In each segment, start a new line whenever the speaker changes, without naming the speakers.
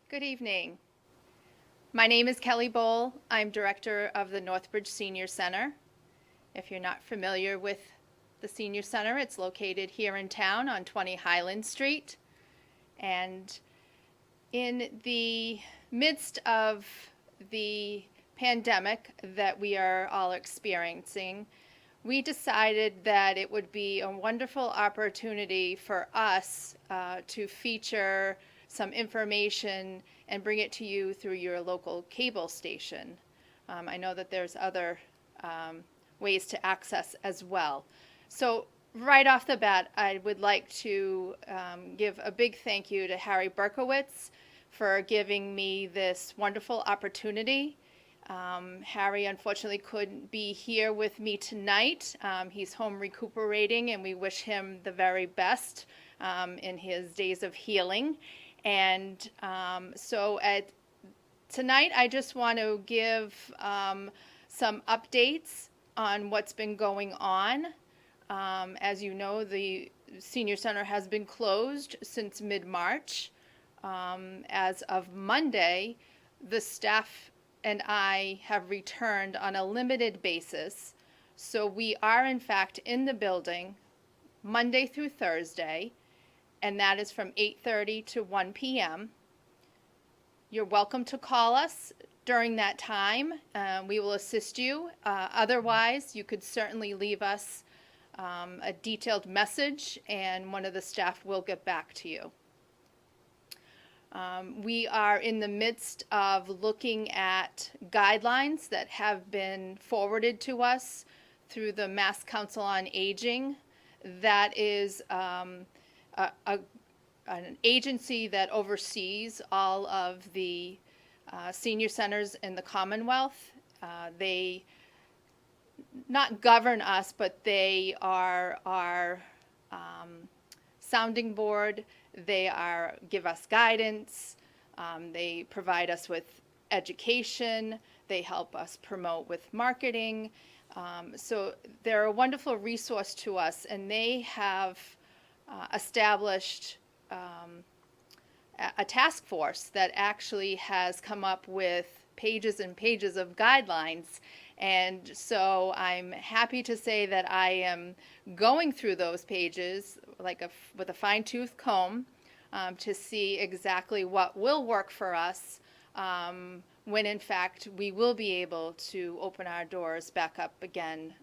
Good evening. My name is Kelly Bowl. I'm director of the Northbridge Senior Center. If you're not familiar with the Senior Center, it's located here in town on 20 Highland Street. And in the midst of the pandemic that we are all experiencing, we decided that it would be a wonderful opportunity for us to feature some information and bring it to you through your local cable station. I know that there's other ways to access as well. So right off the bat, I would like to give a big thank you to Harry Berkowitz for giving me this wonderful opportunity. Harry unfortunately couldn't be here with me tonight. He's home recuperating, and we wish him the very best in his days of healing. And tonight I just want to give some updates on what's been going on. As you know, the Senior Center has been closed since mid-March. As of Monday, the staff and I have returned on a limited basis. So we are in fact in the building Monday through Thursday, and that is from 8:30 to 1 p.m. You're welcome to call us during that time. We will assist you. Otherwise, you could certainly leave us a detailed message, and one of the staff will get back to you. We are in the midst of looking at guidelines that have been forwarded to us through the Mass Council on Aging. That is an agency that oversees all of the senior centers in the Commonwealth. They not govern us, but they are our sounding board. They give us guidance. They provide us with education. They help us promote with marketing. So they're a wonderful resource to us, and they have established a task force that actually has come up with pages and pages of guidelines. And so I'm happy to say that I am going through those pages with a fine-tooth comb to see exactly what will work for us when in fact we will be able to open our doors back up again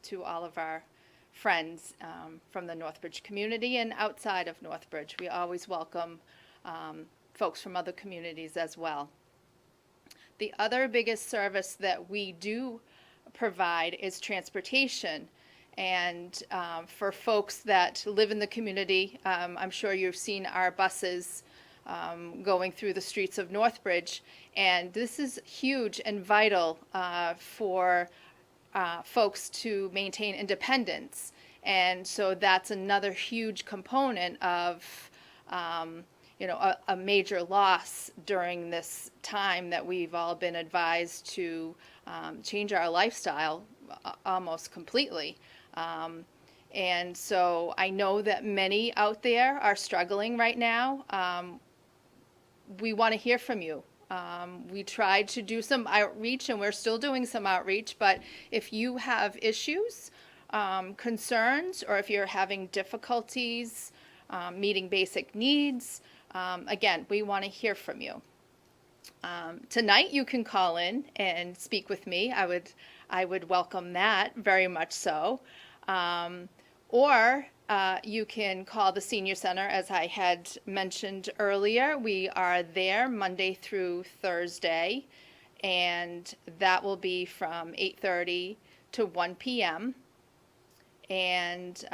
to all of our friends from the Northbridge community and outside of Northbridge. We always welcome folks from other communities as well. The other biggest service that we do provide is transportation. And for folks that live in the community, I'm sure you've seen our buses going through the streets of Northbridge. And this is huge and vital for folks to maintain independence. And so that's another huge component of a major loss during this time that we've all been advised to change our lifestyle almost completely. And so I know that many out there are struggling right now. We want to hear from you. We tried to do some outreach, and we're still doing some outreach, but if you have issues, concerns, or if you're having difficulties meeting basic needs, again, we want to hear from you. Tonight you can call in and speak with me. I would welcome that very much so. Or you can call the Senior Center, as I had mentioned earlier. We are there Monday through Thursday, and that will be from 8:30 to 1 p.m. And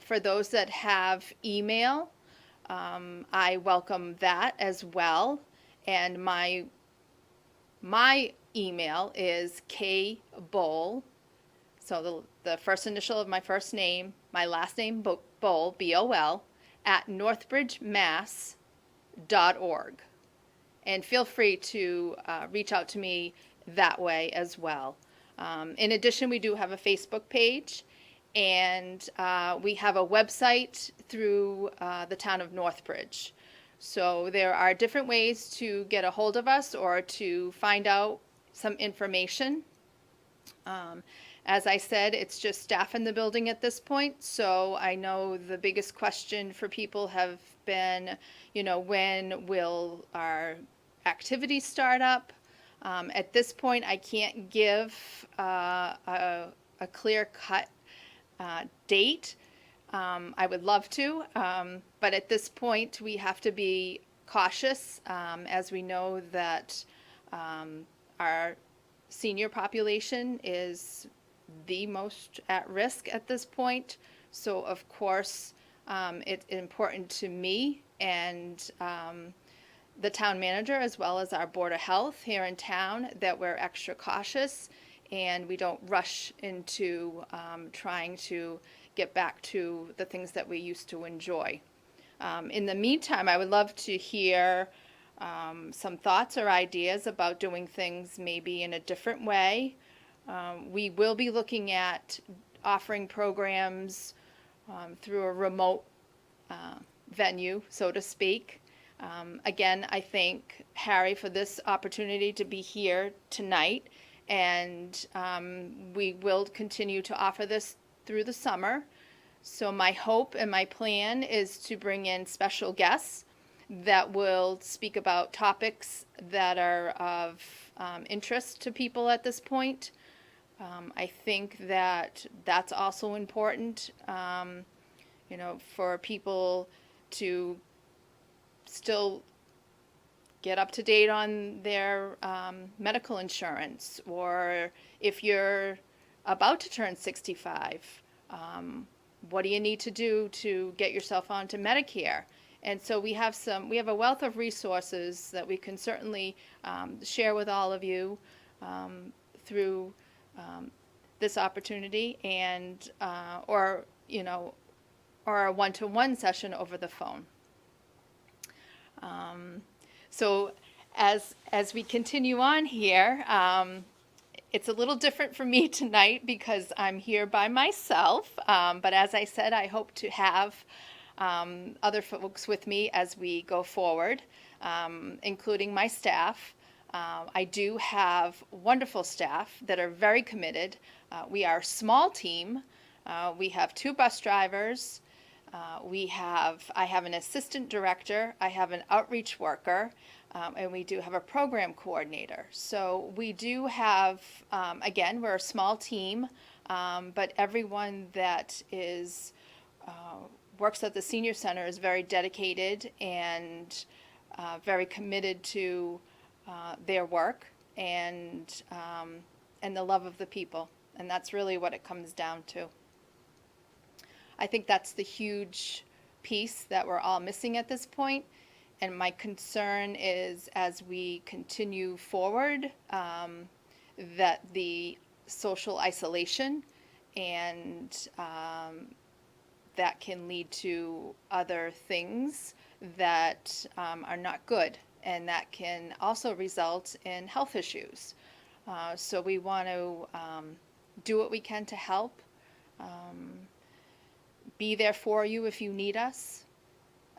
for those that have email, I welcome that as well. And my email is kbowl, so the first initial of my first name, my last name, Bowl, B-O-L, at northbridgemass.org. And feel free to reach out to me that way as well. In addition, we do have a Facebook page, and we have a website through the town of Northbridge. So there are different ways to get a hold of us or to find out some information. As I said, it's just staff in the building at this point, so I know the biggest question for people have been, when will our activities start up? At this point, I can't give a clear-cut date. I would love to, but at this point, we have to be cautious, as we know that our senior population is the most at risk at this point. So of course, it's important to me and the town manager, as well as our Board of Health here in town, that we're extra cautious and we don't rush into trying to get back to the things that we used to enjoy. In the meantime, I would love to hear some thoughts or ideas about doing things maybe in a different way. We will be looking at offering programs through a remote venue, so to speak. Again, I thank Harry for this opportunity to be here tonight, and we will continue to offer this through the summer. So my hope and my plan is to bring in special guests that will speak about topics that are of interest to people at this point. I think that that's also important, for people to still get up to date on their medical insurance, or if you're about to turn 65, what do you need to do to get yourself onto Medicare? And so we have a wealth of resources that we can certainly share with all of you through this opportunity, and or a one-to-one session over the phone. So as we continue on here, it's a little different for me tonight because I'm here by myself. But as I said, I hope to have other folks with me as we go forward, including my staff. I do have wonderful staff that are very committed. We are a small team. We have 2 bus drivers. I have an assistant director. I have an outreach worker. And we do have a program coordinator. So we do have, again, we're a small team, but everyone that works at the senior center is very dedicated and very committed to their work and the love of the people. And that's really what it comes down to. I think that's the huge piece that we're all missing at this point. And my concern is, as we continue forward, that the social isolation and that can lead to other things that are not good, and that can also result in health issues. So we want to do what we can to help, be there for you if you need us.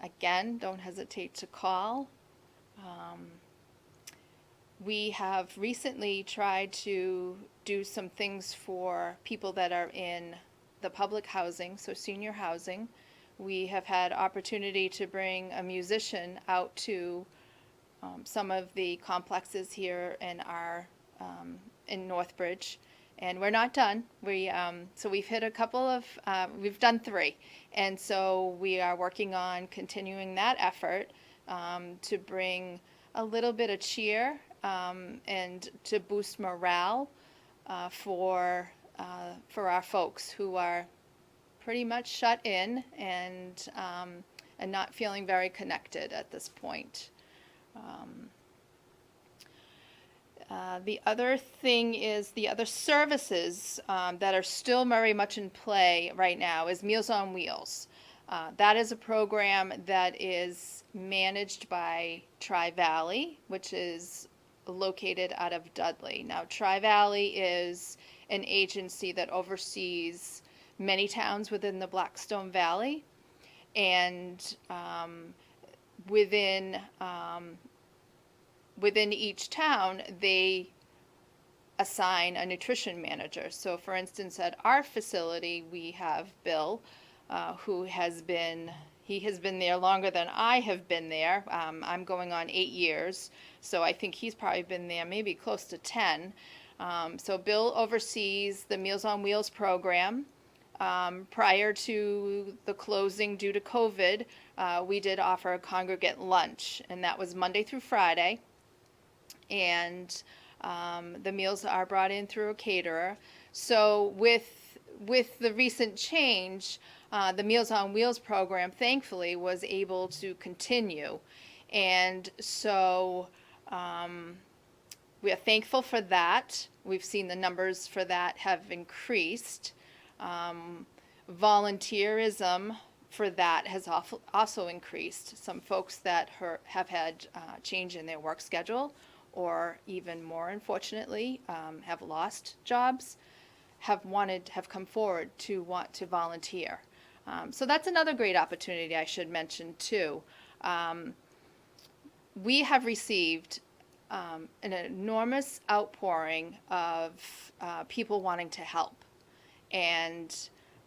Again, don't hesitate to call. We have recently tried to do some things for people that are in the public housing, so senior housing. We have had opportunity to bring a musician out to some of the complexes here in in Northbridge, and we're not done. So we've hit a couple of, we've done 3, and so we are working on continuing that effort to bring a little bit of cheer and to boost morale for our folks who are pretty much shut in and not feeling very connected at this point. The other thing is the other services that are still very much in play right now is Meals on Wheels. That is a program that is managed by Tri-Valley, which is located out of Dudley. Now, Tri-Valley is an agency that oversees many towns within the Blackstone Valley, and within each town, they assign a nutrition manager. So, for instance, at our facility, we have Bill, who has been there longer than I have been there. I'm going on 8 years, so I think he's probably been there maybe close to 10. So Bill oversees the Meals on Wheels program. Prior to the closing due to COVID, we did offer a congregate lunch, and that was Monday through Friday. And the meals are brought in through a caterer. So with the recent change, the Meals on Wheels program, thankfully, was able to continue. And so we are thankful for that. We've seen the numbers for that have increased. Volunteerism for that has also increased. Some folks that have had change in their work schedule, or even more unfortunately, have lost jobs, have come forward to want to volunteer. So that's another great opportunity I should mention too. We have received an enormous outpouring of people wanting to help. And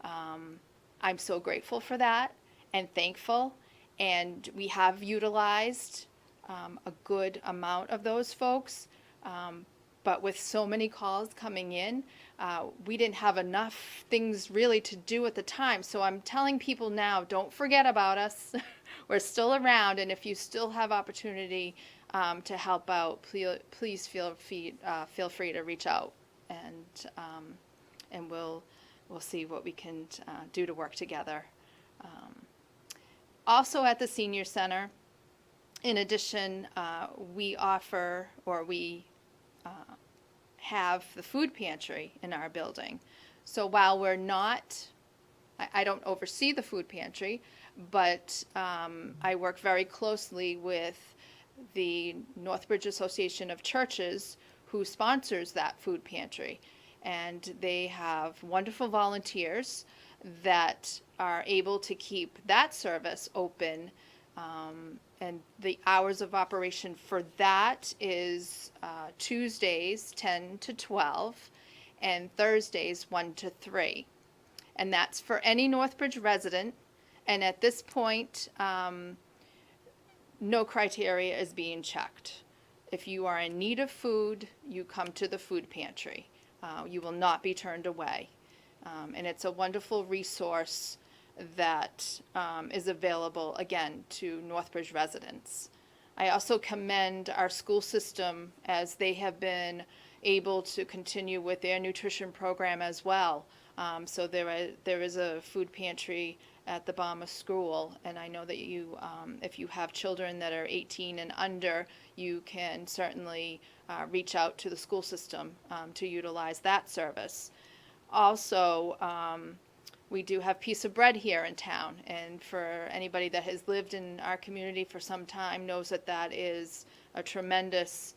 I'm so grateful for that and thankful. And we have utilized a good amount of those folks. But with so many calls coming in, we didn't have enough things really to do at the time. So I'm telling people now, don't forget about us. We're still around. And if you still have opportunity to help out, please feel free to reach out. And we'll see what we can do to work together. Also at the Senior Center, in addition, we offer, or we have the food pantry in our building. So while we're not, I don't oversee the food pantry, but I work very closely with the Northbridge Association of Churches, who sponsors that food pantry. And they have wonderful volunteers that are able to keep that service open. And the hours of operation for that is Tuesdays 10 to 12 and Thursdays 1 to 3. And that's for any Northbridge resident. And at this point, no criteria is being checked. If you are in need of food, you come to the food pantry. You will not be turned away. And it's a wonderful resource that is available, again, to Northbridge residents. I also commend our school system, as they have been able to continue with their nutrition program as well. So there is a food pantry at the Balma School, and I know that you, if you have children that are 18 and under, you can certainly reach out to the school system to utilize that service. Also, we do have Piece of Bread here in town, and for anybody that has lived in our community for some time knows that that is a tremendous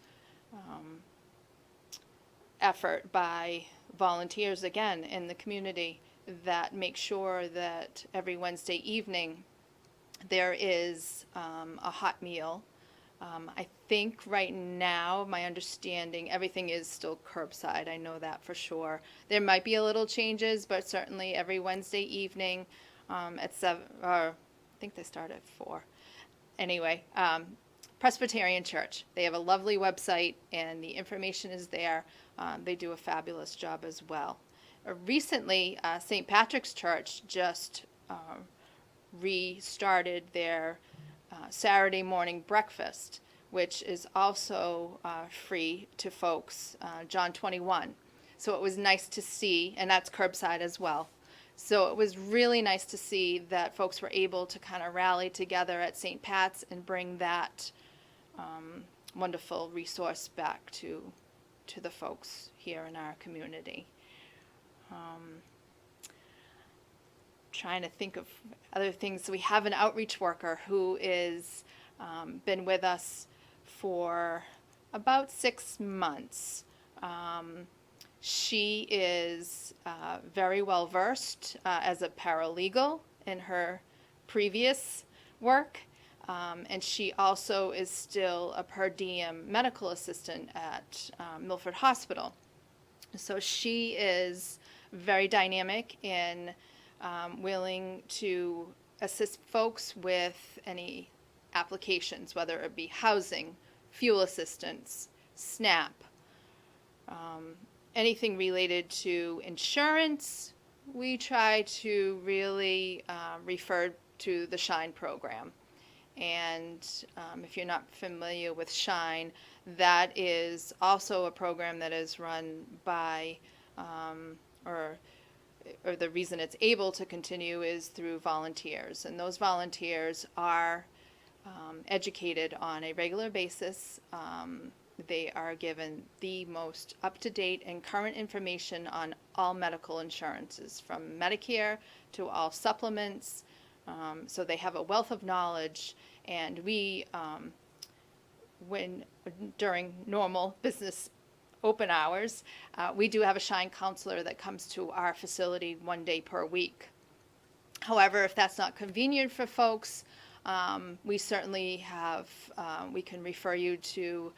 effort by volunteers, again, in the community, that make sure that every Wednesday evening there is a hot meal. I think right now, my understanding, everything is still curbside. I know that for sure. There might be a little changes, but certainly every Wednesday evening at 7, or I think they start at 4. Anyway, Presbyterian Church. They have a lovely website, and the information is there. They do a fabulous job as well. Recently, St. Patrick's Church just restarted their Saturday morning breakfast, which is also free to folks, John 21. So it was nice to see, and that's curbside as well. So it was really nice to see that folks were able to kind of rally together at St. Pat's and bring that wonderful resource back to the folks here in our community. Trying to think of other things. We have an outreach worker who is been with us for About 6 months. She is very well versed as a paralegal in her previous work, and she also is still a per diem medical assistant at Milford Hospital. So she is very dynamic and willing to assist folks with any applications, whether it be housing, fuel assistance, SNAP, anything related to insurance. We try to really refer to the SHINE program. And if you're not familiar with SHINE, that is also a program that is run by, or the reason it's able to continue is through volunteers. And those volunteers are educated on a regular basis. They are given the most up-to-date and current information on all medical insurances, from Medicare to all supplements. So they have a wealth of knowledge, and we, during normal business open hours, we do have a SHINE counselor that comes to our facility 1 day per week. However, if that's not convenient for folks, we certainly have, we can refer you to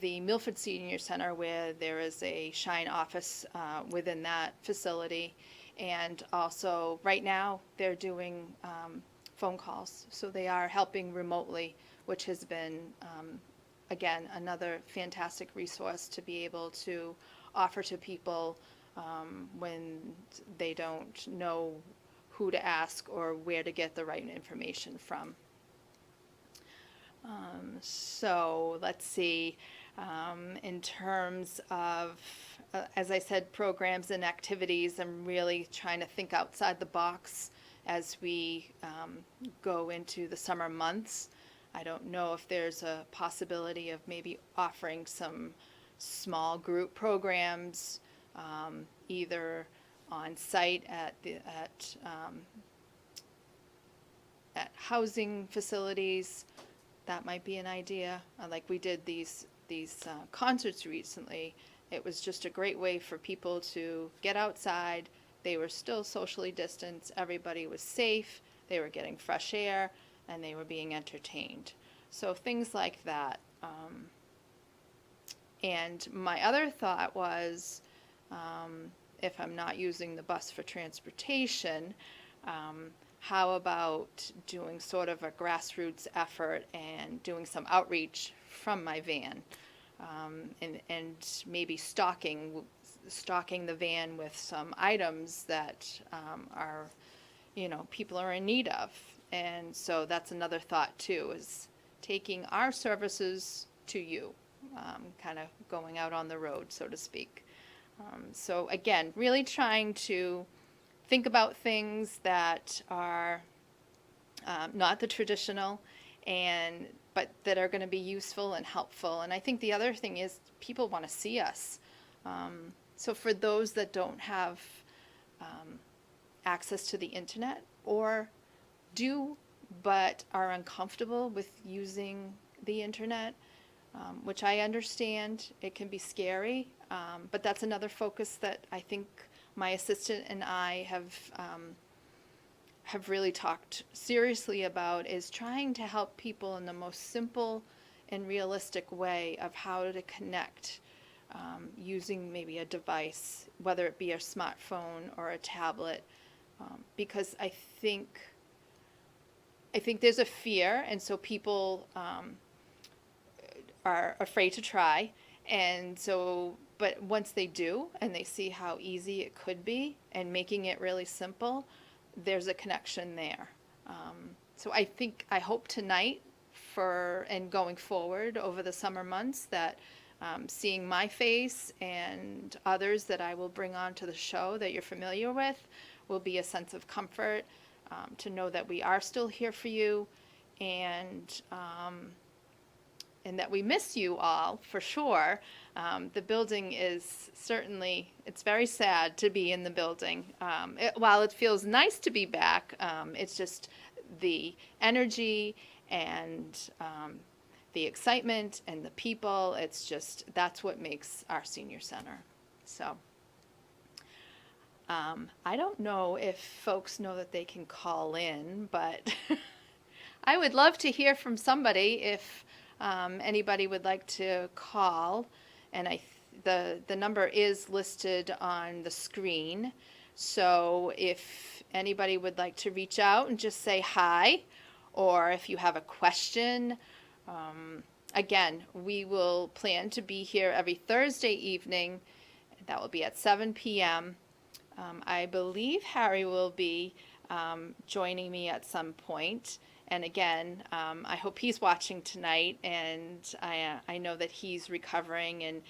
the Milford Senior Center, where there is a SHINE office within that facility. And also, right now, they're doing phone calls. So they are helping remotely, which has been, again, another fantastic resource to be able to offer to people when they don't know who to ask or where to get the right information from. So let's see, in terms of, as I said, programs and activities, I'm really trying to think outside the box as we go into the summer months. I don't know if there's a possibility of maybe offering some small group programs, either on site at housing facilities. That might be an idea. Like we did these concerts recently. It was just a great way for people to get outside. They were still socially distanced. Everybody was safe. They were getting fresh air, and they were being entertained. So things like that. And my other thought was, if I'm not using the bus for transportation, how about doing sort of a grassroots effort and doing some outreach from my van, and maybe stocking the van with some items that are, people are in need of. And so that's another thought too, is taking our services to you, kind of going out on the road, so to speak. So again, really trying to think about things that are not the traditional, but that are going to be useful and helpful. And I think the other thing is people want to see us. So for those that don't have access to the internet, or do but are uncomfortable with using the internet, which I understand, it can be scary, but that's another focus that I think my assistant and I have really talked seriously about, is trying to help people in the most simple and realistic way of how to connect using maybe a device, whether it be a smartphone or a tablet, because I think there's a fear, and so people are afraid to try, and so, but once they do and they see how easy it could be and making it really simple, there's a connection there. So I hope tonight and going forward over the summer months that seeing my face and others that I will bring onto the show that you're familiar with will be a sense of comfort, to know that we are still here for you, and that we miss you all for sure. The building is certainly, it's very sad to be in the building. While it feels nice to be back, it's just the energy and the excitement and the people. It's just, that's what makes our senior center. So I don't know if folks know that they can call in, but I would love to hear from somebody if anybody would like to call. And the number is listed on the screen. So if anybody would like to reach out and just say hi, or if you have a question, again, we will plan to be here every Thursday evening. That will be at 7 p.m. I believe Harry will be joining me at some point. And again, I hope he's watching tonight, and I know that he's recovering, and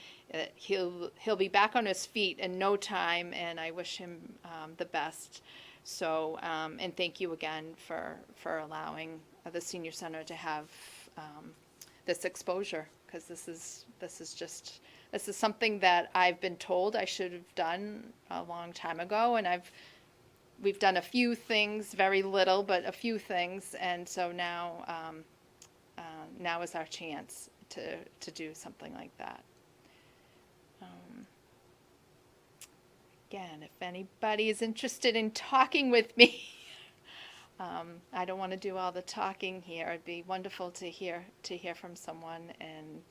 he'll be back on his feet in no time, and I wish him the best. So, and thank you again for allowing the Senior Center to have this exposure, because this is something that I've been told I should have done a long time ago, and we've done a few things, very little, but a few things, and so now is our chance to do something like that. Again, if anybody is interested in talking with me, I don't want to do all the talking here. It'd be wonderful to hear from someone, and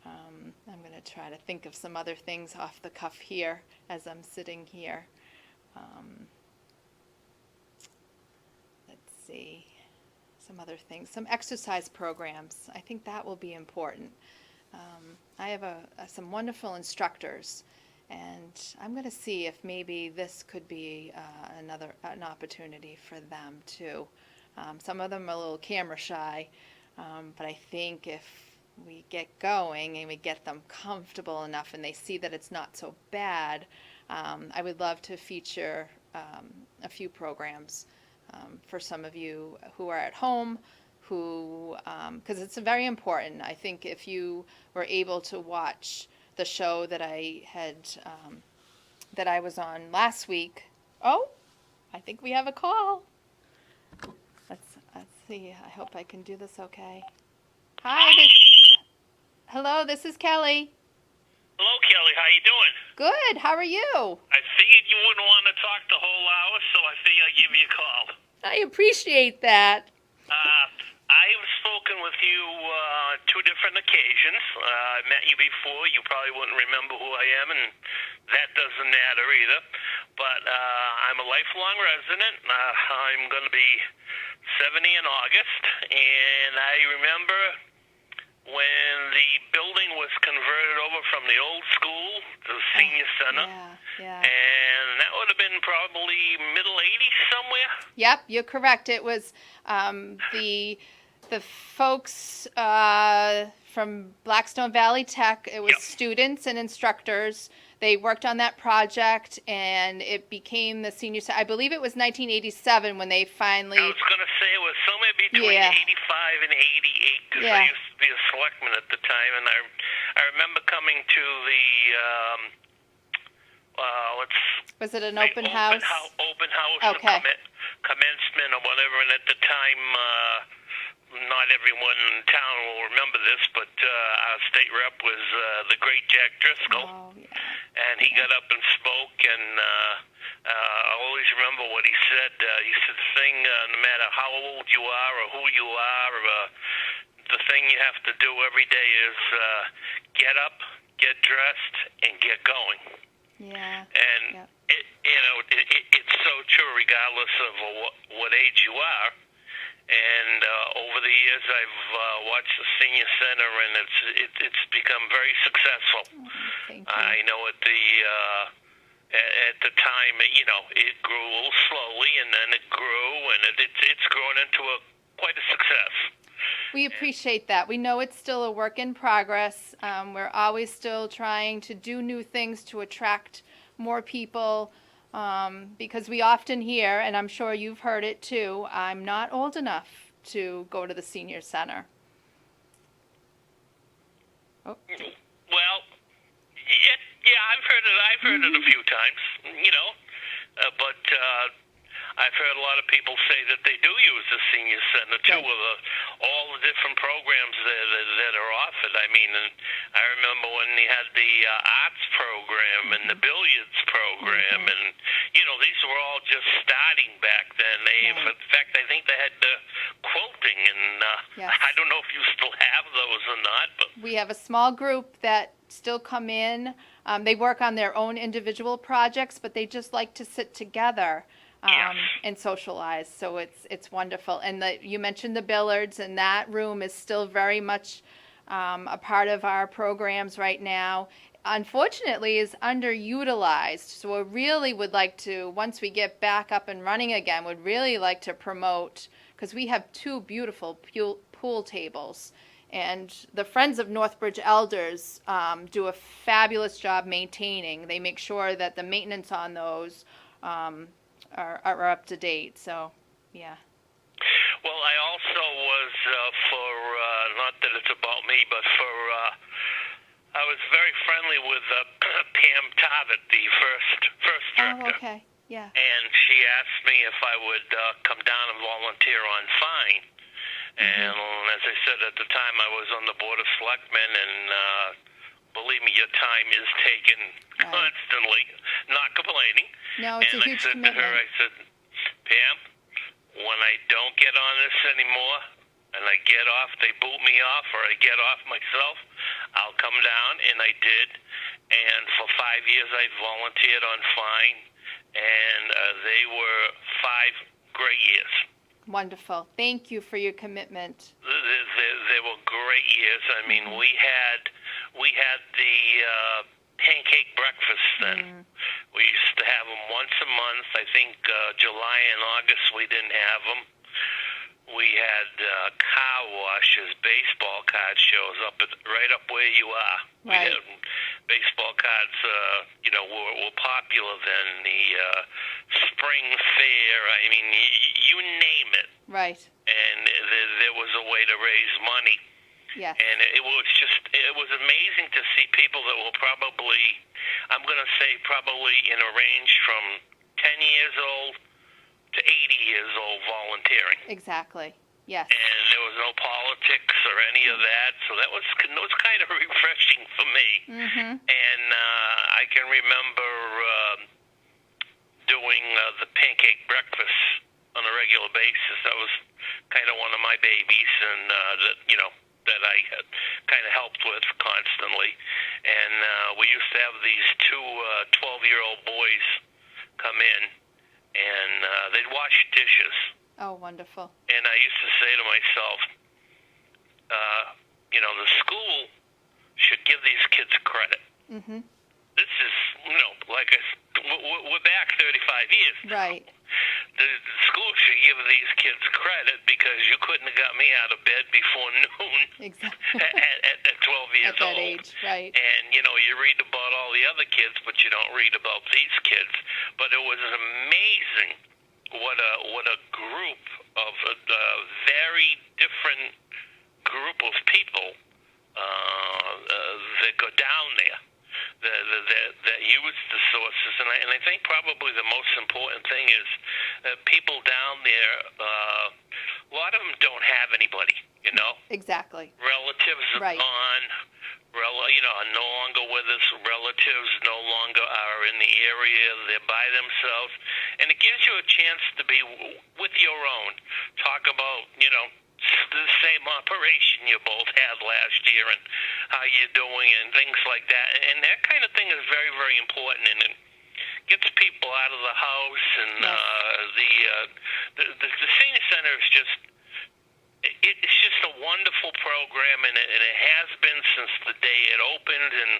I'm going to try to think of some other things off the cuff here as I'm sitting here. Let's see, some other things, some exercise programs. I think that will be important. I have some wonderful instructors, and I'm going to see if maybe this could be an opportunity for them too. Some of them are a little camera shy, but I think if we get going and we get them comfortable enough and they see that it's not so bad, I would love to feature a few programs for some of you who are at home, because it's very important. I think if you were able to watch the show that I was on last week. Oh, I think we have a call. Let's see. I hope I can do this okay. Hi. Hello, this is Kelly.
Hello, Kelly. How you doing?
Good. How are you?
I figured you wouldn't want to talk the whole hour, so I figured I'd give you a call.
I appreciate that.
I've spoken with you on two different occasions. I met you before. You probably wouldn't remember who I am, and that doesn't matter either. But I'm a lifelong resident. I'm going to be 70 in August, and I remember when the building was converted over from the old school to the senior center.
Yeah.
And that would have been probably middle 80s somewhere.
Yep, you're correct. It was the folks from Blackstone Valley Tech. It was students and instructors. They worked on that project, and it became the senior center. I believe it was 1987 when they finally...
I was going to say it was somewhere between 85 and 88, because I used to be a selectman at the time, and I remember coming to the...
was it an open house?
Open house,
okay.
Commencement or whatever, and at the time... not everyone in town will remember this, but our state rep was the great Jack Driscoll.
Oh, yeah.
And he got up and spoke, and I always remember what he said. He said the thing, no matter how old you are or who you are, the thing you have to do every day is get up, get dressed, and get going.
Yeah.
And, it's so true regardless of what age you are. And over the years, I've watched the senior center, and it's become very successful.
Thank you.
I know at the time, it grew a little slowly, and then it grew, and it's grown into quite a success.
We appreciate that. We know it's still a work in progress. We're always still trying to do new things to attract more people. Because we often hear, and I'm sure you've heard it too, I'm not old enough to go to the senior center. Oh.
Well, yeah, I've heard it a few times, but I've heard a lot of people say that they do use the senior center too,
Right.
with all the different programs that are offered. I mean, and I remember when they had the arts program and the billiards program, and these were all just starting back then. In fact, I think they had the quilting, and
Yes.
I don't know if you still have those or not, but
We have a small group that still come in. They work on their own individual projects, but they just like to sit together
Yes.
and socialize. So it's wonderful. And you mentioned the billiards, and that room is still very much a part of our programs right now. Unfortunately, is underutilized. So we really would like to, once we get back up and running again, would really like to promote, because we have two beautiful pool tables. And the Friends of Northbridge Elders do a fabulous job maintaining. They make sure that the maintenance on those are up to date. So, yeah.
Well, I also was not that it's about me, but I was very friendly with Pam Tarvett, the first director.
Oh, okay. Yeah.
And she asked me if I would come down and volunteer on Fine. And as I said at the time, I was on the Board of Selectmen, and believe me, your time is taken constantly, not complaining.
No, it's
and
a huge commitment.
I said to her, I said, Pam, when I don't get on this anymore, and I get off, they boot me off, or I get off myself, I'll come down, and I did. And for 5 years, I volunteered on Fine, and they were 5 great years.
Wonderful. Thank you for your commitment.
They were great years. I mean, we had the pancake breakfast then. We used to have them once a month. I think July and August we didn't have them. We had car washes, baseball card shows right up where you are.
Right.
We had baseball cards, were popular then. The spring fair. I mean, you name it.
Right.
And there was a way to raise money.
Yes.
And it was amazing to see people that were probably, I'm going to say probably in a range from 10 years old to 80 years old volunteering.
Exactly. Yes.
And there was no politics or any of that, so that was kind of refreshing for me. And I can remember doing the pancake breakfast on a regular basis. That was kind of one of my babies, and that I had kind of helped with constantly. And we used to have these two 12-year-old boys come in, and they'd wash dishes.
Oh, wonderful.
And I used to say to myself, the school should give these kids credit. This is, like we're back 35 years.
Right.
The school should give these kids credit because you couldn't have got me out of bed before noon.
Exactly.
at 12 years
At that
old.
age, right.
And, you read about all the other kids, but you don't read about these kids. But it was amazing what a group of a very different group of people that go down there. That use the sources, and I think probably the most important thing is that people down there, a lot of them don't have anybody,
Exactly.
relatives
Right.
are gone, are no longer with us, relatives no longer are in the area, they're by themselves, and it gives you a chance to be with your own, talk about, the same operation you both had last year and how you're doing and things like that. And that kind of thing is very, very important, and it gets people out of the house. And the senior center is it's just a wonderful program, and it has been since the day it opened. And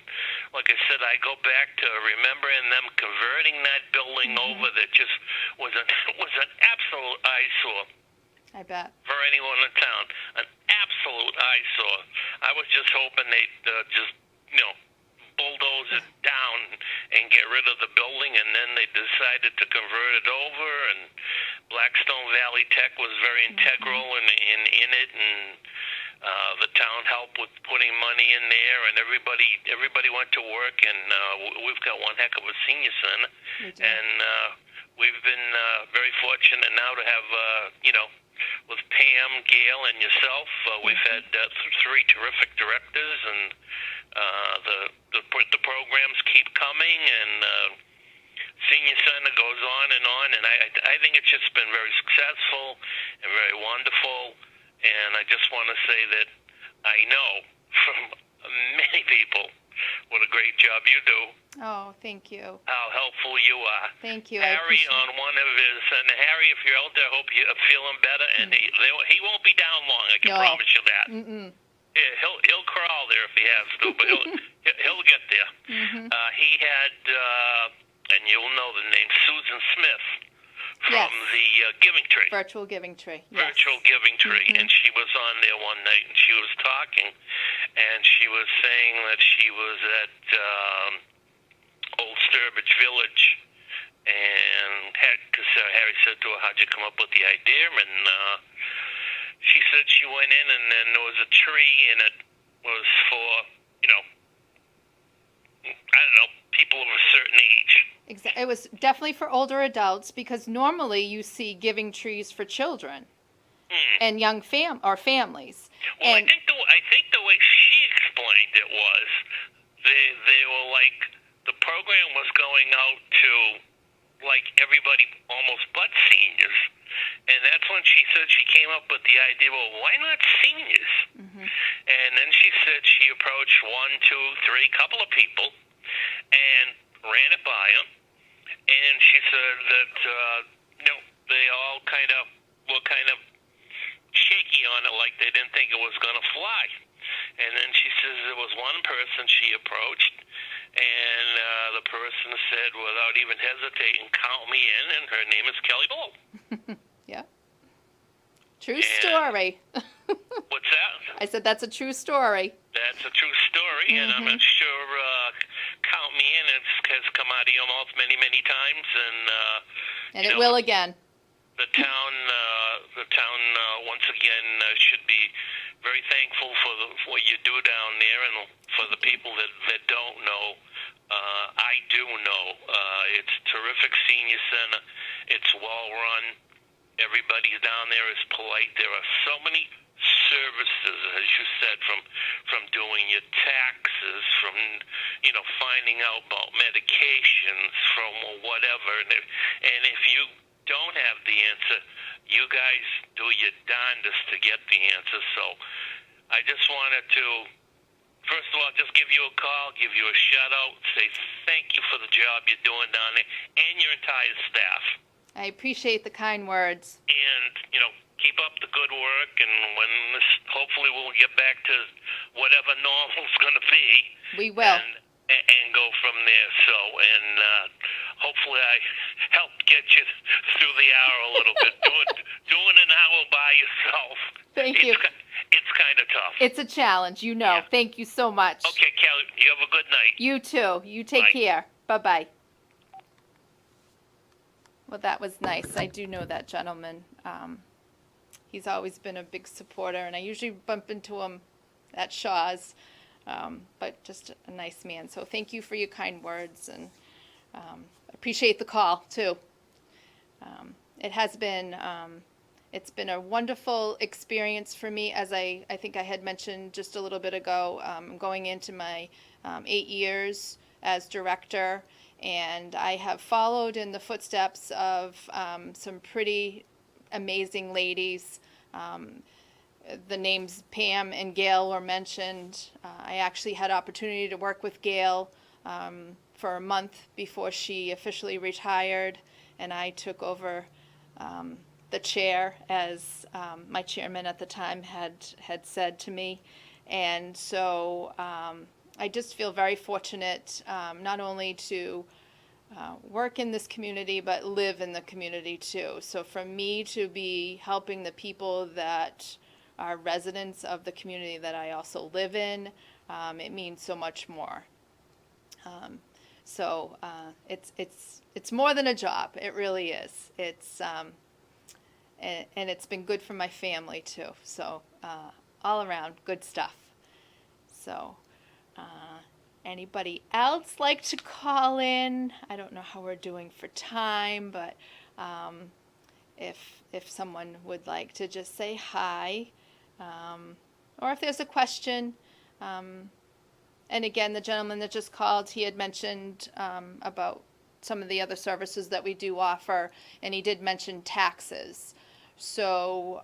like I said, I go back to remembering them converting that building over that just was an absolute eyesore.
I bet.
For anyone in town, an absolute eyesore. I was just hoping they'd just, bulldoze it down and get rid of the building, and then they decided to convert it over, and Blackstone Valley Tech was very integral in it, and the town helped with putting money in there, and everybody went to work, and we've got one heck of a senior center, and we've been very fortunate now to have, with Pam, Gail, and yourself, we've had three terrific directors, and the programs keep coming, and Senior Center goes on, and I think it's just been very successful and very wonderful, and I just want to say that I know from many people what a great job you do.
Oh, thank you.
How helpful you are.
Thank you.
Harry on one of his, and Harry, if you're out there, I hope you're feeling better, and he won't be down long, I can promise you that.
Mm-mm.
Yeah, he'll crawl there if he has to, but he'll get there.
Mm-hmm.
He had, and you'll know the name, Susan Smith from the Giving Tree.
Virtual Giving Tree. Yes.
Virtual Giving Tree,
Mm-hmm.
and she was on there one night, and she was talking, and she was saying that she was at Old Sturbridge Village, and because Harry said to her, "How'd you come up with the idea?" And she said she went in, and then there was a tree, and it was for, I don't know, people of a certain age.
It was definitely for older adults, because normally you see giving trees for children and young families.
Well,
And
I think the way she explained it was they were like, the program was going out to like everybody almost but seniors, and that's when she said she came up with the idea, well, why not seniors?
Mm-hmm.
And then she said she approached 1, 2, 3, couple of people and ran it by them, and she said that they all were kind of shaky on it, like they didn't think it was going to fly. And then she says there was one person she approached, and the person said, without even hesitating, "Count me in," and her name is Kelly Bull.
Yeah. True story.
What's that?
I said that's a true story.
That's a true story, and I'm not sure "Count me in" has come out of your mouth many, many times,
And it will again.
The town once again should be very thankful for what you do down there, and for the people that don't know. I do know. It's a terrific senior center. It's well run. Everybody down there is polite. There are so many services, as you said, from doing your taxes, from finding out about medications, from whatever. And if you don't have the answer, you guys do your darndest to get the answer. So I just wanted to, first of all, just give you a call, give you a shout out, say thank you for the job you're doing down there, and your entire staff.
I appreciate the kind words.
And, keep up the good work, and when this, hopefully we'll get back to whatever normal's going to be.
We will.
And go from there. So, and hopefully I helped get you through the hour a little bit. Doing an hour by yourself.
Thank you.
It's kind of tough.
It's a challenge, Yeah. Thank you so much.
Okay, Kelly, you have a good night.
You too. You take care. Bye-bye. Well, that was nice. I do know that gentleman. He's always been a big supporter, and I usually bump into him at Shaw's, but just a nice man. So thank you for your kind words, and appreciate the call, too. It has been, it's been a wonderful experience for me, as I think I had mentioned just a little bit ago. I'm going into my 8 years as director, and I have followed in the footsteps of some pretty amazing ladies. The names Pam and Gail were mentioned. I actually had opportunity to work with Gail for a month before she officially retired, and I took over the chair, as my chairman at the time had said to me. And so I just feel very fortunate not only to work in this community, but live in the community too. So for me to be helping the people that are residents of the community that I also live in, it means so much more. So it's more than a job. It really is. It's and it's been good for my family too. So all around good stuff. So anybody else like to call in? I don't know how we're doing for time, but if someone would like to just say hi, or if there's a question. And again, the gentleman that just called, he had mentioned about some of the other services that we do offer, and he did mention taxes. So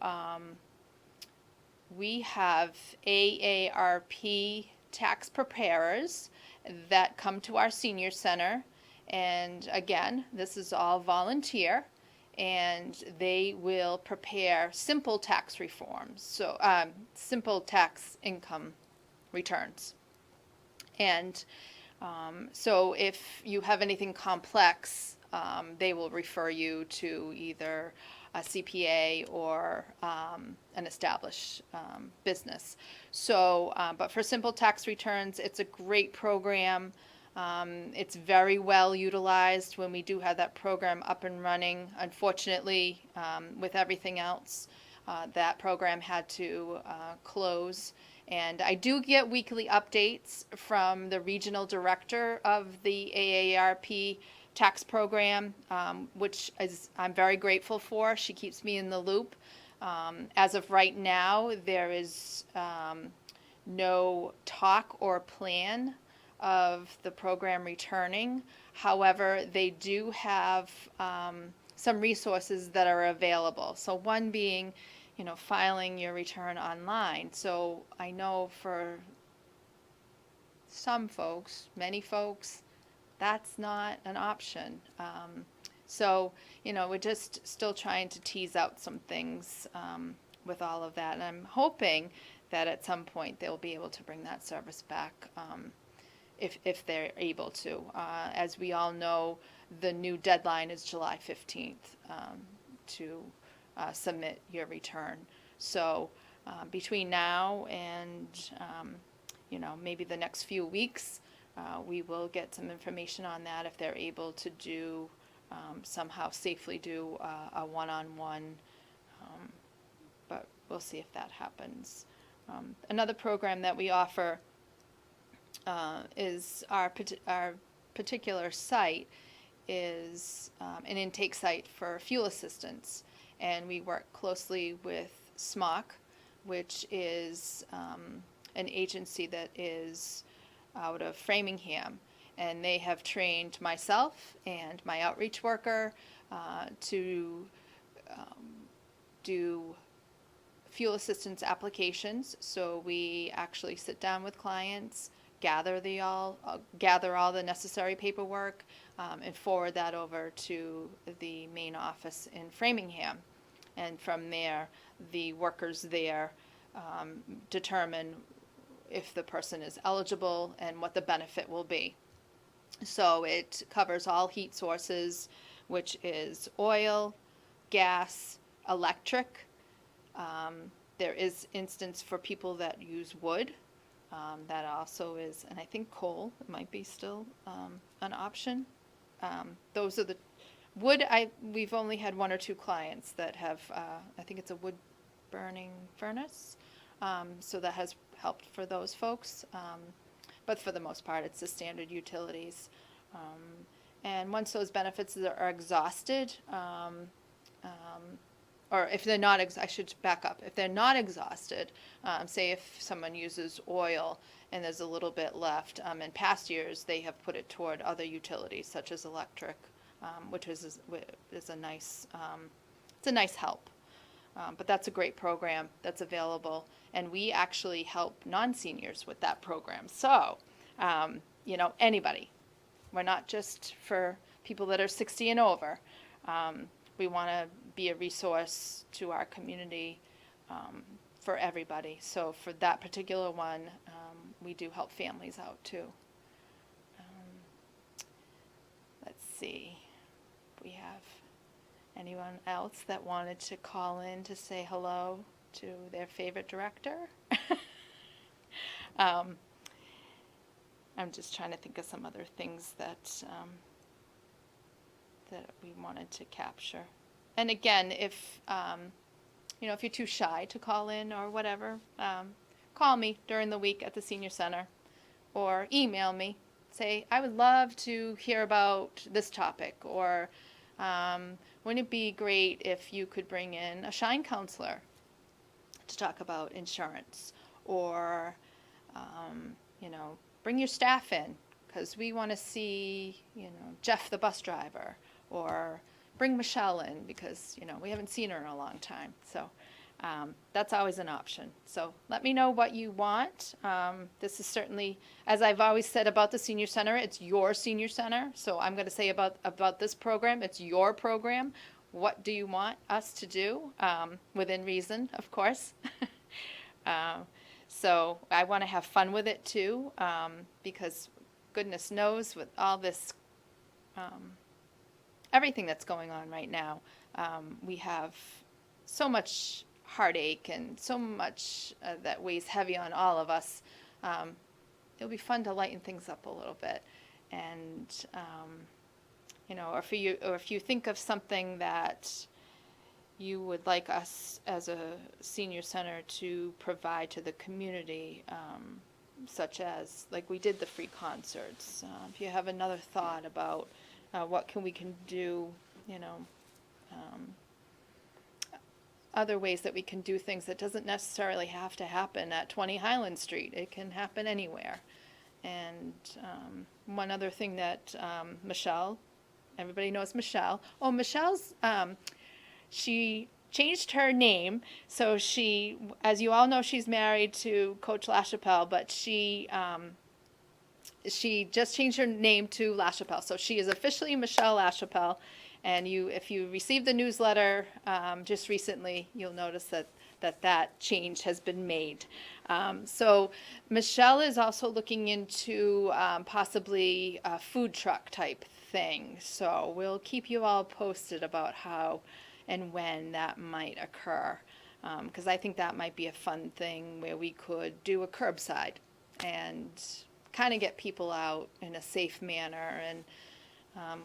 we have AARP tax preparers that come to our senior center, and again, this is all volunteer, and they will prepare simple tax reforms, so simple tax income returns. And so if you have anything complex, they will refer you to either a CPA or an established business. So, but for simple tax returns, it's a great program. It's very well utilized when we do have that program up and running. Unfortunately, with everything else, that program had to close. And I do get weekly updates from the regional director of the AARP tax program, which I'm very grateful for. She keeps me in the loop. As of right now, there is no talk or plan of the program returning. However, they do have some resources that are available. So one being, filing your return online. So I know for some folks, many folks, that's not an option. So, we're just still trying to tease out some things with all of that. And I'm hoping that at some point they'll be able to bring that service back if they're able to. As we all know, the new deadline is July 15th to submit your return. So between now and, maybe the next few weeks, we will get some information on that if they're able to do, somehow safely do a one-on-one, but we'll see if that happens. Another program that we offer is our particular site is an intake site for fuel assistance, and we work closely with SMOC, which is an agency that is out of Framingham, and they have trained myself and my outreach worker to do fuel assistance applications. So we actually sit down with clients, gather all the necessary paperwork, and forward that over to the main office in Framingham. And from there, the workers there determine if the person is eligible and what the benefit will be. So it covers all heat sources, which is oil, gas, electric. There is instance for people that use wood. That also is, and I think coal might be still an option. Those are the wood. We've only had one or two clients that have, I think it's a wood burning furnace. So that has helped for those folks. But for the most part, it's the standard utilities. And once those benefits are exhausted, or if they're not, I should back up. If they're not exhausted, say if someone uses oil and there's a little bit left, in past years they have put it toward other utilities such as electric, which is a nice, it's a nice help. But that's a great program that's available, and we actually help non-seniors with that program. So, anybody. We're not just for people that are 60 and over. We want to be a resource to our community for everybody. So for that particular one, we do help families out too. Let's see. We have anyone else that wanted to call in to say hello to their favorite director? I'm just trying to think of some other things that that we wanted to capture. And again, if if you're too shy to call in or whatever, call me during the week at the senior center. or email me. Say, I would love to hear about this topic, or wouldn't it be great if you could bring in a shine counselor to talk about insurance, or bring your staff in because we want to see, Jeff the bus driver, or bring Michelle in because, we haven't seen her in a long time. So that's always an option. So let me know what you want. This is certainly, as I've always said about the senior center, it's your senior center. So I'm going to say about this program, it's your program. What do you want us to do? Within reason, of course. So I want to have fun with it too, because goodness knows with all this, everything that's going on right now, we have so much heartache and so much that weighs heavy on all of us. It'll be fun to lighten things up a little bit, and or if you think of something that you would like us as a senior center to provide to the community, such as like we did the free concerts. If you have another thought about what we can do, other ways that we can do things that doesn't necessarily have to happen at 20 Highland Street. It can happen anywhere. And one other thing that Michelle, everybody knows Michelle. Oh, Michelle's, she changed her name. So she, as you all know, she's married to Coach LaChapelle, but she just changed her name to LaChapelle. So she is officially Michelle LaChapelle. And if you received the newsletter just recently, you'll notice that change has been made. So Michelle is also looking into possibly a food truck type thing. So we'll keep you all posted about how and when that might occur. Because I think that might be a fun thing where we could do a curbside and kind of get people out in a safe manner. And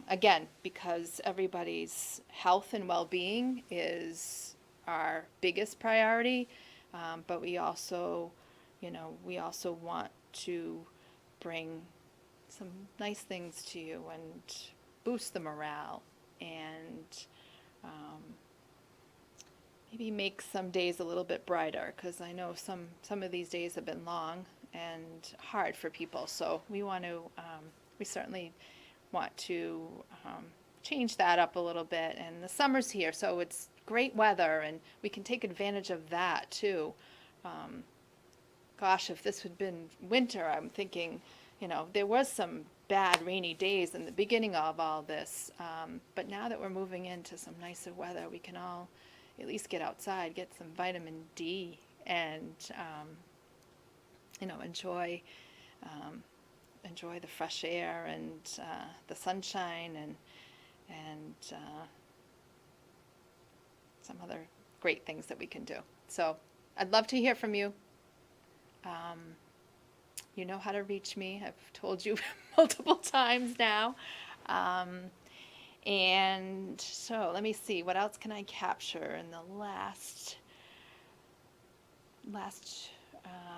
again, because everybody's health and well-being is our biggest priority, but we also want to bring some nice things to you and boost the morale, and maybe make some days a little bit brighter, because I know some of these days have been long and hard for people. So we certainly want to change that up a little bit. And the summer's here, so it's great weather, and we can take advantage of that too. Gosh, if this had been winter, I'm thinking, there was some bad rainy days in the beginning of all this, but now that we're moving into some nicer weather, we can all at least get outside, get some vitamin D, and enjoy the fresh air and the sunshine and some other great things that we can do. So I'd love to hear from you. You know how to reach me. I've told you multiple times now. And so let me see, what else can I capture in the last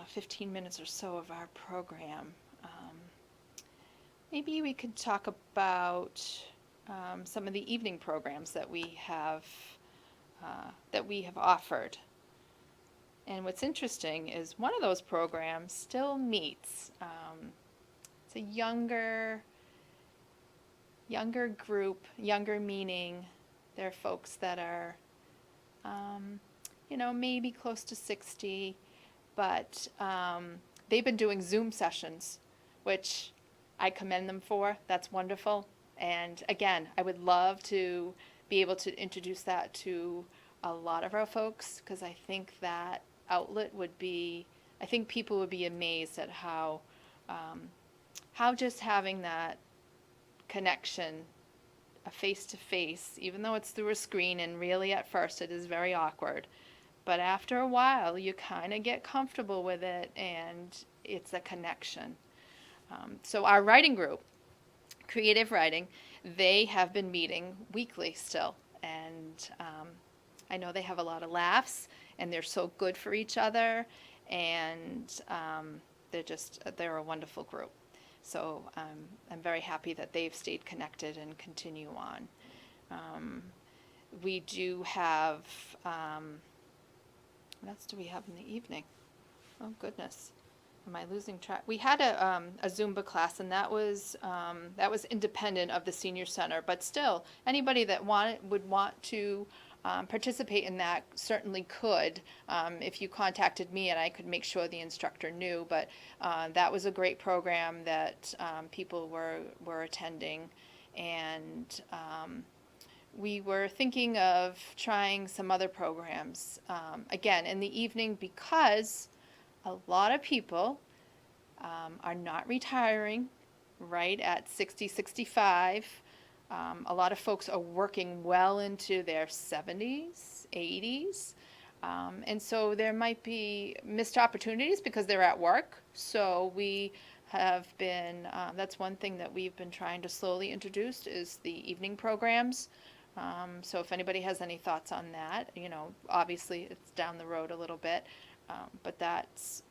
15 minutes or so of our program? Maybe we could talk about some of the evening programs that we have offered. And what's interesting is one of those programs still meets. It's a younger group, younger meaning they're folks that are, maybe close to 60, but they've been doing Zoom sessions, which I commend them for. That's wonderful. And again, I would love to be able to introduce that to a lot of our folks, because I think that outlet I think people would be amazed at how just having that connection, a face-to-face, even though it's through a screen, and really at first it is very awkward, but after a while you kind of get comfortable with it, and it's a connection. So our writing group, Creative Writing, they have been meeting weekly still, and I know they have a lot of laughs, and they're so good for each other, and they're a wonderful group. So I'm very happy that they've stayed connected and continue on. We do have, what else do we have in the evening? Oh, goodness. Am I losing track? We had a Zumba class, and that was independent of the senior center. But still, anybody that would want to participate in that certainly could, if you contacted me, and I could make sure the instructor knew. But that was a great program that people were attending, and we were thinking of trying some other programs again in the evening, because a lot of people are not retiring right at 60, 65. A lot of folks are working well into their 70s, 80s. And so there might be missed opportunities because they're at work. So we have been, that's one thing that we've been trying to slowly introduce is the evening programs. So if anybody has any thoughts on that, obviously it's down the road a little bit. But that's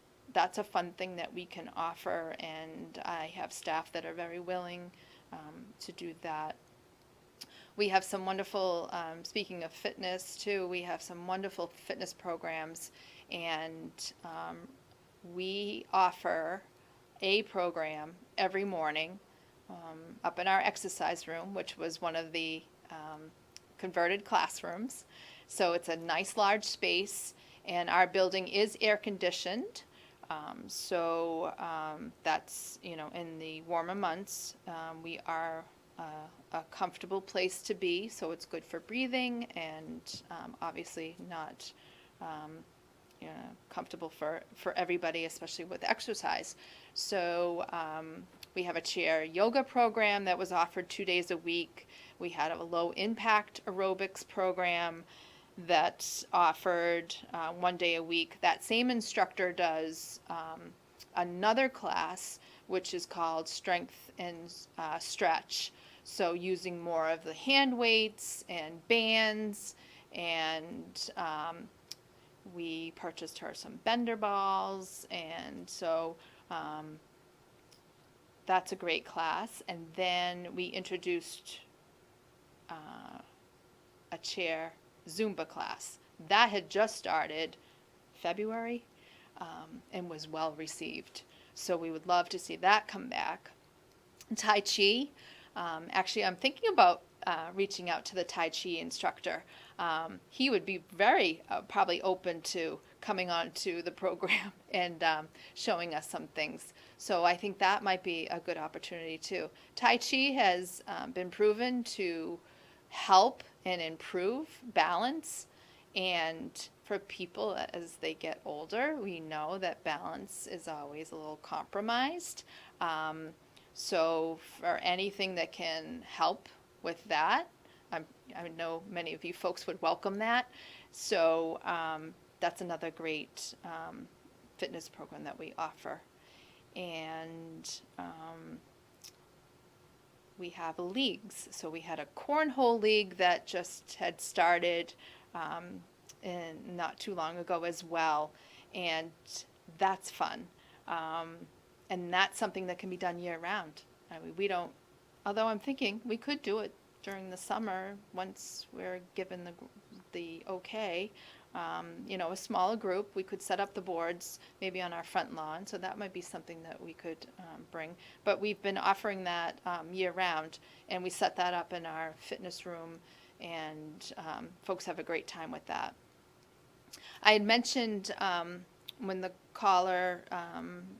a fun thing that we can offer, and I have staff that are very willing to do that. We have some wonderful, speaking of fitness too, we have some wonderful fitness programs, and we offer a program every morning up in our exercise room, which was one of the converted classrooms. So it's a nice large space, and our building is air conditioned. So that's, in the warmer months, we are a comfortable place to be. So it's good for breathing, and obviously not comfortable for everybody, especially with exercise. So we have a chair yoga program that was offered 2 days a week. We had a low impact aerobics program that's offered 1 day a week. That same instructor does another class, which is called Strength and Stretch. So using more of the hand weights and bands, and we purchased her some bender balls, and so that's a great class. And then we introduced a chair Zumba class. That had just started February and was well received. So we would love to see that come back. Tai Chi. Actually, I'm thinking about reaching out to the Tai Chi instructor. He would be very probably open to coming on to the program and showing us some things. So I think that might be a good opportunity too. Tai Chi has been proven to help and improve balance, and for people as they get older, we know that balance is always a little compromised. So for anything that can help with that, I know many of you folks would welcome that. So that's another great fitness program that we offer. And we have leagues. So we had a cornhole league that just had started not too long ago as well. And that's fun. And that's something that can be done year round. I mean, we don't, although I'm thinking we could do it during the summer once we're given the okay. A smaller group, we could set up the boards maybe on our front lawn. So that might be something that we could bring. But we've been offering that year round, and we set that up in our fitness room, and folks have a great time with that. I had mentioned when the caller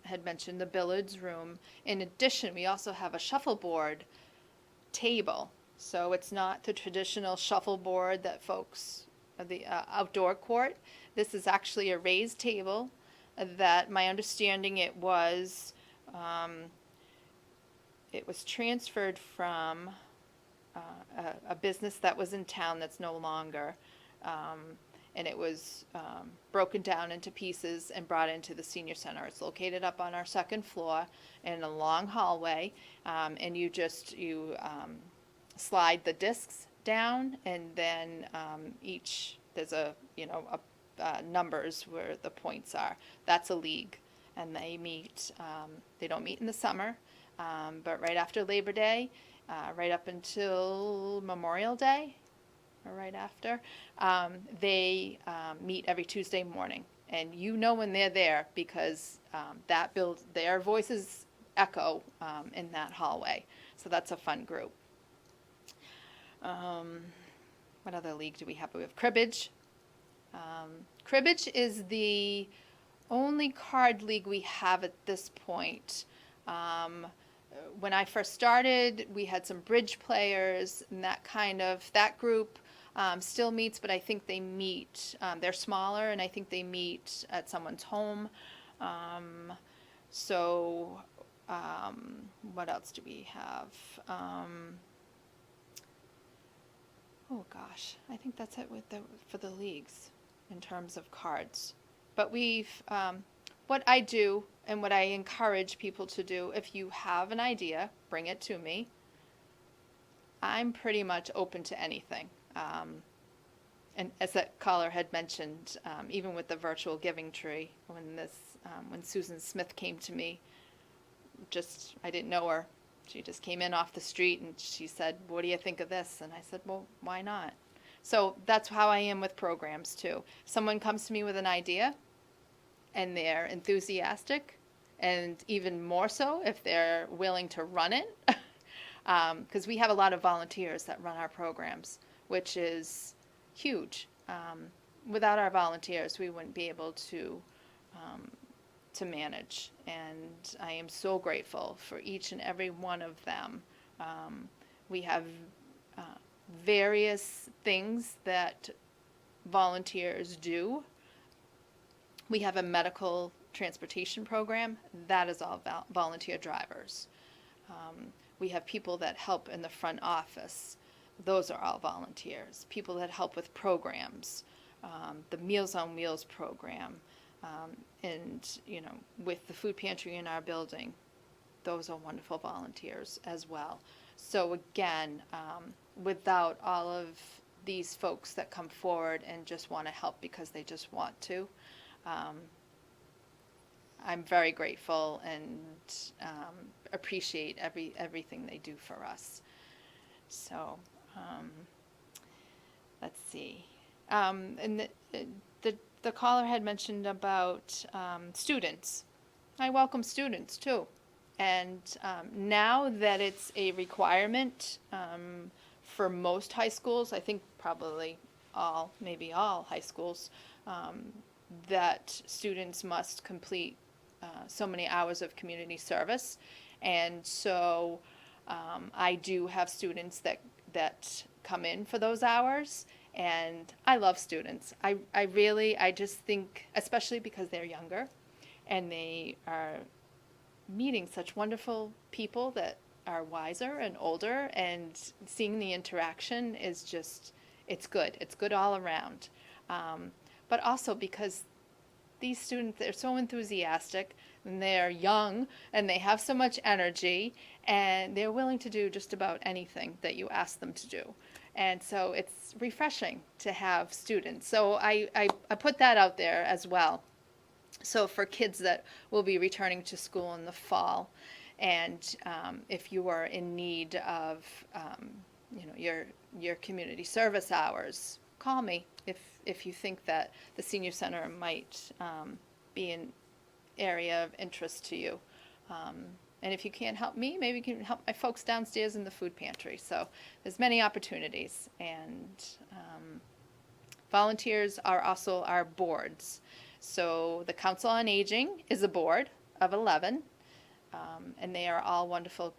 had mentioned the billiards room. In addition, we also have a shuffleboard table. So it's not the traditional shuffleboard that folks, the outdoor court. This is actually a raised table that, my understanding, it was transferred from a business that was in town that's no longer. And it was broken down into pieces and brought into the senior center. It's located up on our second floor in a long hallway, and you slide the discs down, and then there's a numbers where the points are. That's a league, and they meet, they don't meet in the summer, but right after Labor Day, right up until Memorial Day, or right after, they meet every Tuesday morning. And you know when they're there because that builds, their voices echo in that hallway. So that's a fun group. What other league do we have? We have cribbage. Cribbage is the only card league we have at this point. When I first started, we had some bridge players, and that group still meets, but I think they meet, they're smaller, and I think they meet at someone's home. What else do we have? Oh gosh, I think that's it for the leagues in terms of cards. But what I do and what I encourage people to do, if you have an idea, bring it to me. I'm pretty much open to anything. And as that caller had mentioned, even with the virtual giving tree, when Susan Smith came to me, I didn't know her. She just came in off the street and she said, "What do you think of this?" And I said, "Well, why not?" So that's how I am with programs too. Someone comes to me with an idea and they're enthusiastic, and even more so if they're willing to run it, because we have a lot of volunteers that run our programs, which is huge. Without our volunteers, we wouldn't be able to manage, and I am so grateful for each and every one of them. We have various things that volunteers do. We have a medical transportation program. That is all volunteer drivers. We have people that help in the front office. Those are all volunteers. People that help with programs, the Meals on Wheels program, and with the food pantry in our building, those are wonderful volunteers as well. So again, without all of these folks that come forward and just want to help because they just want to, I'm very grateful and appreciate everything they do for us. So let's see. And the caller had mentioned about students. I welcome students too. And now that it's a requirement for most high schools, I think probably maybe all high schools, that students must complete so many hours of community service. And so I do have students that come in for those hours. And I love students. I just think, especially because they're younger and they are meeting such wonderful people that are wiser and older, and seeing the interaction is just, it's good. It's good all around. But also because these students, they're so enthusiastic and they're young and they have so much energy and they're willing to do just about anything that you ask them to do. And so it's refreshing to have students. So I put that out there as well. So for kids that will be returning to school in the fall, and if you are in need of your community service hours, call me if you think that the senior center might be an area of interest to you. And if you can't help me, maybe you can help my folks downstairs in the food pantry. So there's many opportunities. And volunteers are also our boards. So the Council on Aging is a board of 11. And they are all wonderful,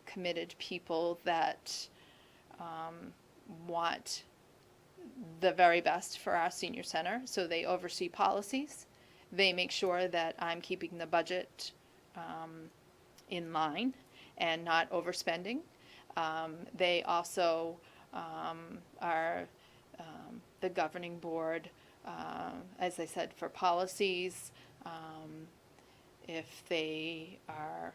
committed people that want the very best for our senior center. So they oversee policies. They make sure that I'm keeping the budget in line and not overspending. They also are the governing board, as I said, for policies. If they are,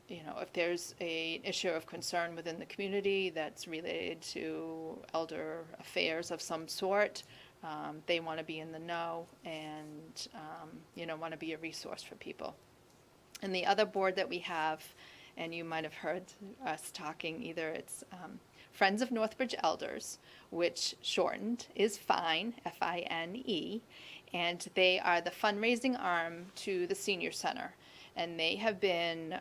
if there's an issue of concern within the community that's related to elder affairs of some sort, They want to be in the know and, want to be a resource for people. And the other board that we have, and you might have heard us talking, either it's Friends of Northbridge Elders, which shortened is FINE, FINE, and they are the fundraising arm to the senior center. And they have been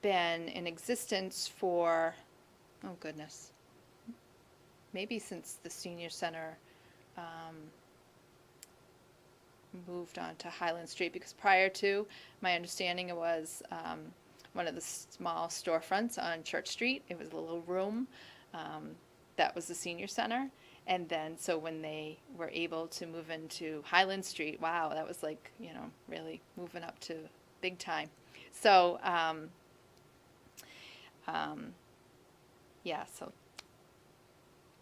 in existence for, oh goodness, maybe since the senior center moved on to Highland Street, because prior to, my understanding, it was one of the small storefronts on Church Street. It was a little room that was the senior center. And then, so when they were able to move into Highland Street, wow, that was like, really moving up to big time. So, so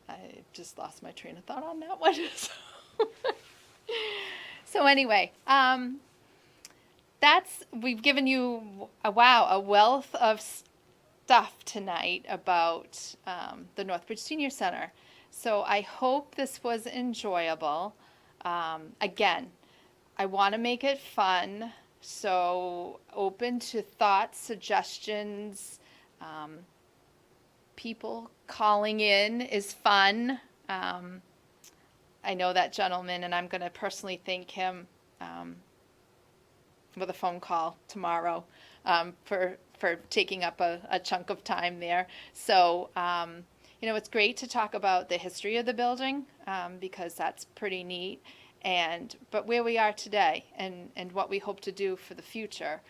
I just lost my train of thought on that one. So anyway, we've given you a wealth of stuff tonight about the Northbridge Senior Center. So I hope this was enjoyable. Again, I want to make it fun, so open to thoughts, suggestions. People calling in is fun. I know that gentleman, and I'm going to personally thank him with a phone call tomorrow for taking up a chunk of time there. So, it's great to talk about the history of the building because that's pretty neat, but where we are today and what we hope to do for the future,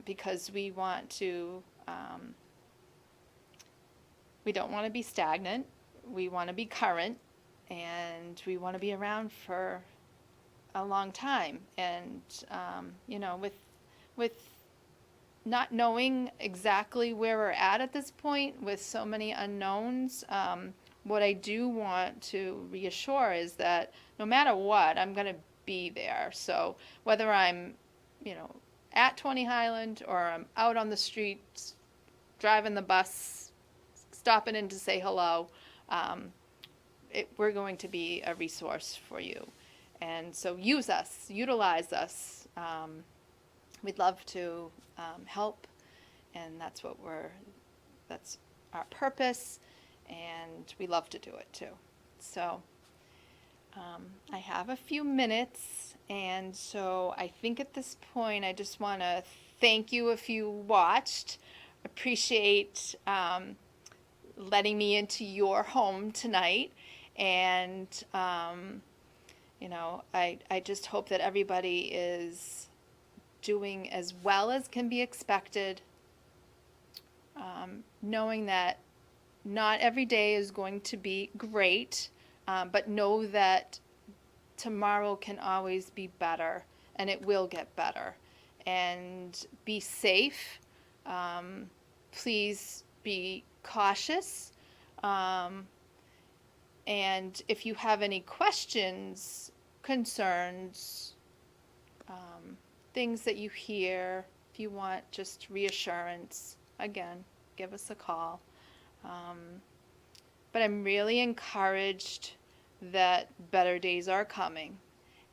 because we want to, we don't want to be stagnant. We want to be current. And we want to be around for a long time. And, with not knowing exactly where we're at this point, with so many unknowns, what I do want to reassure is that no matter what, I'm going to be there. So whether I'm, at 20 Highland or I'm out on the streets, driving the bus, stopping in to say hello, we're going to be a resource for you. And so utilize us. We'd love to help, and that's our purpose, and we love to do it too. So I have a few minutes, and so I think at this point I just want to thank you if you watched. Appreciate letting me into your home tonight. And, I just hope that everybody is doing as well as can be expected, knowing that not every day is going to be great, but know that tomorrow can always be better, and it will get better. And be safe. Please be cautious. And if you have any questions, concerns, things that you hear, if you want just reassurance, again, give us a call. But I'm really encouraged that better days are coming.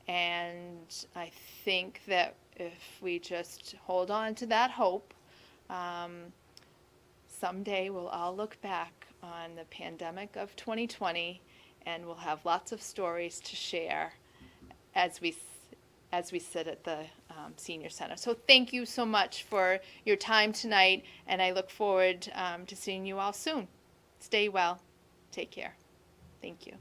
And I think that if we just hold on to that hope, someday we'll all look back on the pandemic of 2020, and we'll have lots of stories to share as we sit at the Senior Center. So thank you so much for your time tonight, and I look forward to seeing you all soon. Stay well. Take care. Thank you.